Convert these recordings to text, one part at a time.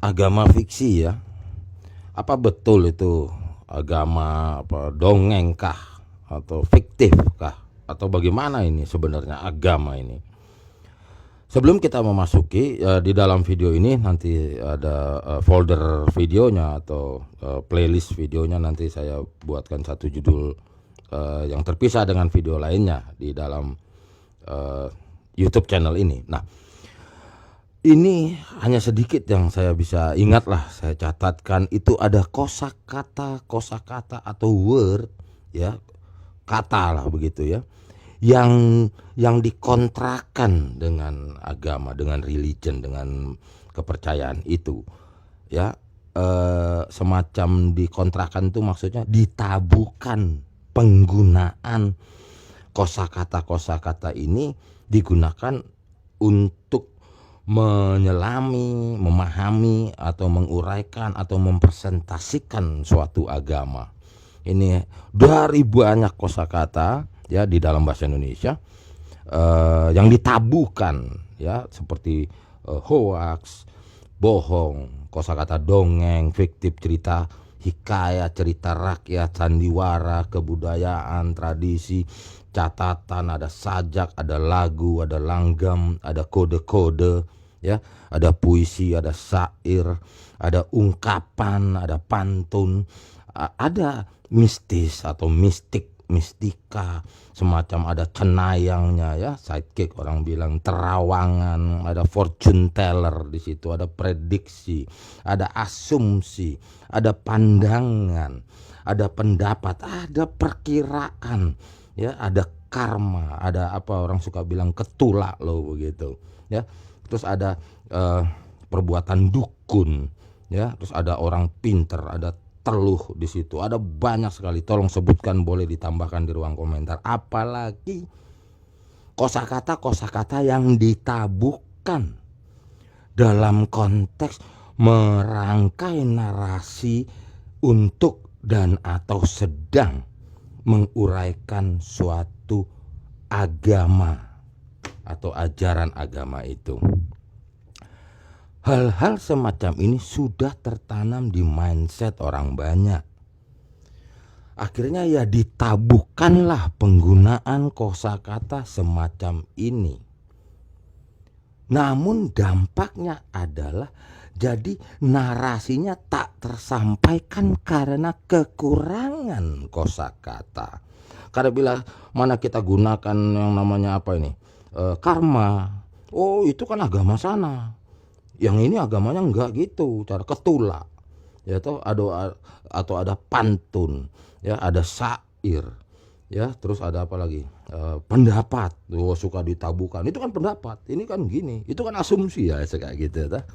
agama fiksi ya. Apa betul itu agama apa dongeng kah atau fiktif kah atau bagaimana ini sebenarnya agama ini? Sebelum kita memasuki di dalam video ini nanti ada folder videonya atau playlist videonya, nanti saya buatkan satu judul yang terpisah dengan video lainnya di dalam YouTube channel ini. Nah, ini hanya sedikit yang saya bisa ingat lah, saya catatkan itu ada kosakata atau word ya, kata lah begitu ya, yang dikontrakan dengan agama, dengan religion, dengan kepercayaan itu ya, semacam dikontrakan itu maksudnya ditabukan penggunaan kosakata ini digunakan untuk menyelami, memahami atau menguraikan atau mempresentasikan suatu agama. Ini dari banyak kosakata ya di dalam bahasa Indonesia yang ditabukan ya, seperti hoax, bohong, kosakata dongeng, fiktif, cerita hikayat, cerita rakyat, sandiwara, kebudayaan, tradisi, catatan, ada sajak, ada lagu, ada langgam, ada kode-kode ya, ada puisi, ada syair, ada ungkapan, ada pantun, ada mistis atau mistika, semacam ada cenayangnya ya, sidekick orang bilang, terawangan, ada fortune teller di situ, ada prediksi, ada asumsi, ada pandangan, ada pendapat, ada perkiraan ya, ada karma, ada apa orang suka bilang ketulak loh begitu ya. Terus ada perbuatan dukun ya, terus ada orang pinter, ada teluh di situ, ada banyak sekali. Tolong sebutkan, boleh ditambahkan di ruang komentar. Apalagi kosakata yang ditabuhkan dalam konteks merangkai narasi untuk dan atau sedang menguraikan suatu agama atau ajaran agama itu. Hal-hal semacam ini sudah tertanam di mindset orang banyak. Akhirnya ya ditabuhkanlah penggunaan kosakata semacam ini. Namun dampaknya adalah jadi narasinya tak tersampaikan karena kekurangan kosakata. Karena bila mana kita gunakan yang namanya apa ini, karma, oh itu kan agama sana, yang ini agamanya enggak gitu, cara ketulak ya, atau ada pantun ya, ada syair ya, terus ada apa lagi, pendapat, suka ditabukan, itu kan pendapat, ini kan gini, itu kan asumsi ya, kayak gitu ya.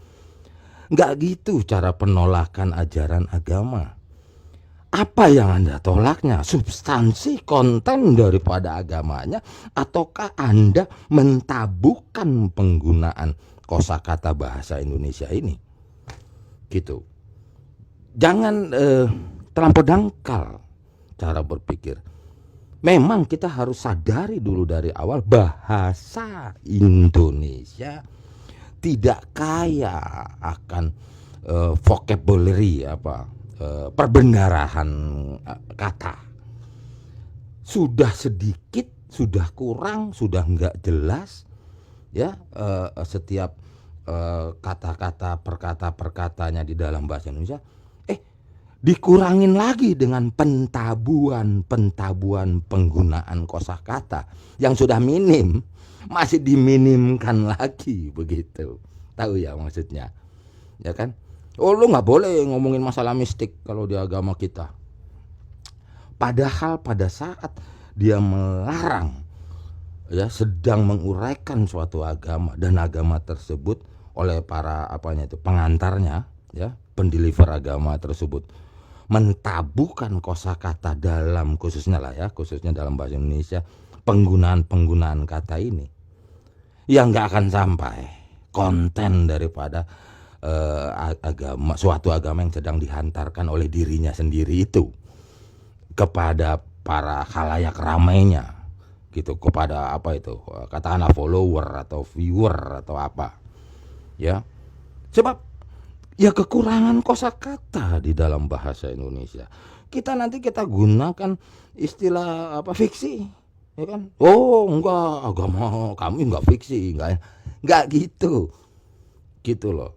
Enggak gitu cara penolakan ajaran agama. Apa yang Anda tolaknya? Substansi konten daripada agamanya, ataukah Anda mentabukan penggunaan kosakata bahasa Indonesia ini? Gitu. Jangan terlampau dangkal cara berpikir. Memang kita harus sadari dulu dari awal bahasa Indonesia tidak kaya akan vocabulary perbendarahan kata. Sudah sedikit, sudah kurang, sudah enggak jelas ya, setiap kata-kata perkatanya di dalam bahasa Indonesia dikurangin lagi dengan pentabuhan penggunaan kosakata yang sudah minim, masih diminimkan lagi begitu. Tahu ya maksudnya ya kan? Oh, lu nggak boleh ngomongin masalah mistik kalau di agama kita. Padahal pada saat dia melarang ya, sedang menguraikan suatu agama, dan agama tersebut oleh para pengantarnya ya, pendeliver agama tersebut mentabuhkan kosakata dalam khususnya dalam bahasa Indonesia, penggunaan kata ini yang nggak akan sampai konten daripada suatu agama yang sedang dihantarkan oleh dirinya sendiri itu kepada para khalayak ramainya gitu, kepada katakanlah follower atau viewer atau apa ya. Sebab ya kekurangan kosakata di dalam bahasa Indonesia. Kita gunakan istilah apa, fiksi, ya kan? Oh enggak, agama kami enggak fiksi, enggak gitu loh.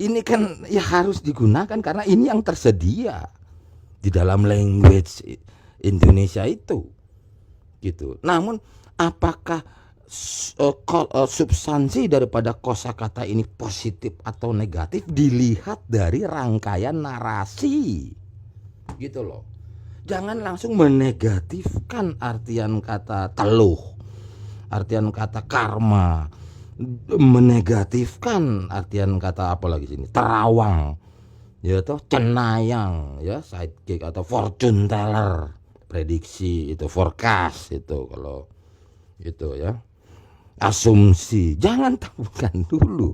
Ini kan ya harus digunakan karena ini yang tersedia di dalam language Indonesia itu, gitu. Namun apakah substansi daripada kosakata ini positif atau negatif dilihat dari rangkaian narasi, gitu loh. Jangan langsung menegatifkan artian kata teluh, artian kata karma, menegatifkan artian kata apa lagi sini, terawang, ya toh, cenayang, ya, sidekick atau fortune teller, prediksi itu, forecast itu kalau itu ya, asumsi. Jangan tabukan dulu.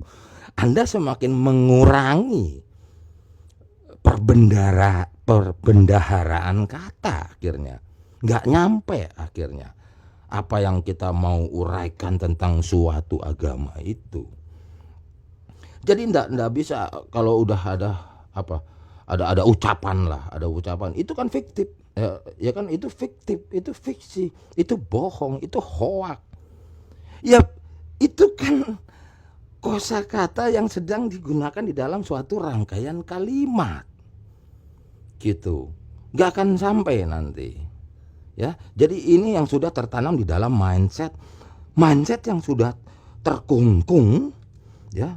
Anda semakin mengurangi perbendaharaan kata, akhirnya nggak nyampe akhirnya apa yang kita mau uraikan tentang suatu agama itu. Jadi nggak bisa kalau udah ada apa, ada ucapan lah, ada ucapan itu kan fiktif, ya kan, itu fiktif, itu fiksi, itu bohong, itu hoak. Ya itu kan kosakata yang sedang digunakan di dalam suatu rangkaian kalimat, gitu. Nggak akan sampai nanti, ya. Jadi ini yang sudah tertanam di dalam mindset yang sudah terkungkung, ya,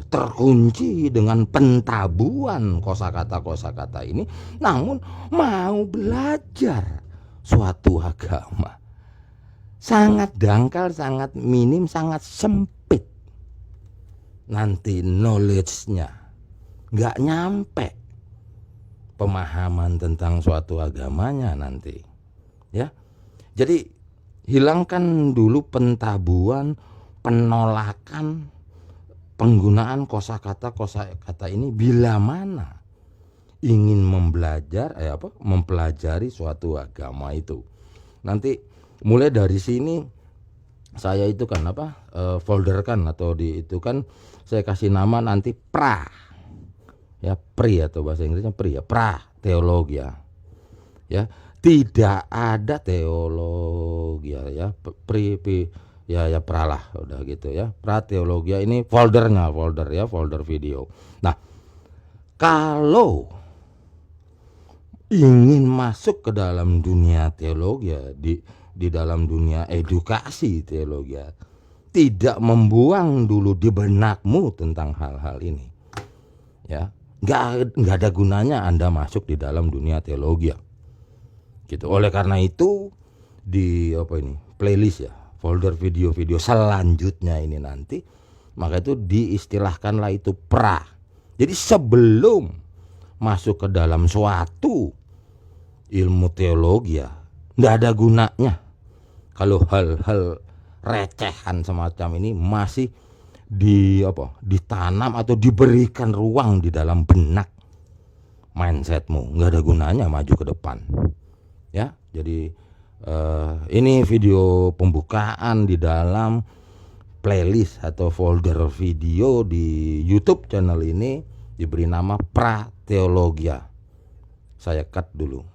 terkunci dengan pentabuan kosakata ini. Namun mau belajar suatu agama sangat dangkal, sangat minim, sangat sempit. Nanti knowledge-nya nggak nyampe, pemahaman tentang suatu agamanya nanti, ya. Jadi hilangkan dulu pentabuan, penolakan penggunaan kosakata ini bila mana ingin mempelajari suatu agama itu. Nanti mulai dari sini saya itu kan folderkan atau itu kan saya kasih nama nanti pra, ya, pri atau bahasa Inggrisnya pri, ya, pra teologi, ya. Tidak ada teologi, ya, pri ya pralah, udah gitu ya. Pra teologi ini folder video. Nah, kalau ingin masuk ke dalam dunia teologi, di dalam dunia edukasi teologi, tidak membuang dulu di benakmu tentang hal-hal ini, ya, nggak ada gunanya Anda masuk di dalam dunia teologi, gitu. Oleh karena itu di playlist, ya, folder video-video selanjutnya ini nanti, maka itu diistilahkanlah itu pra. Jadi sebelum masuk ke dalam suatu ilmu teologi, nggak ada gunanya kalau hal-hal recehan semacam ini masih ditanam atau diberikan ruang di dalam benak mindsetmu. Nggak ada gunanya maju ke depan, ya. Jadi ini video pembukaan di dalam playlist atau folder video di YouTube channel ini diberi nama Pra Teologia. Saya cut dulu.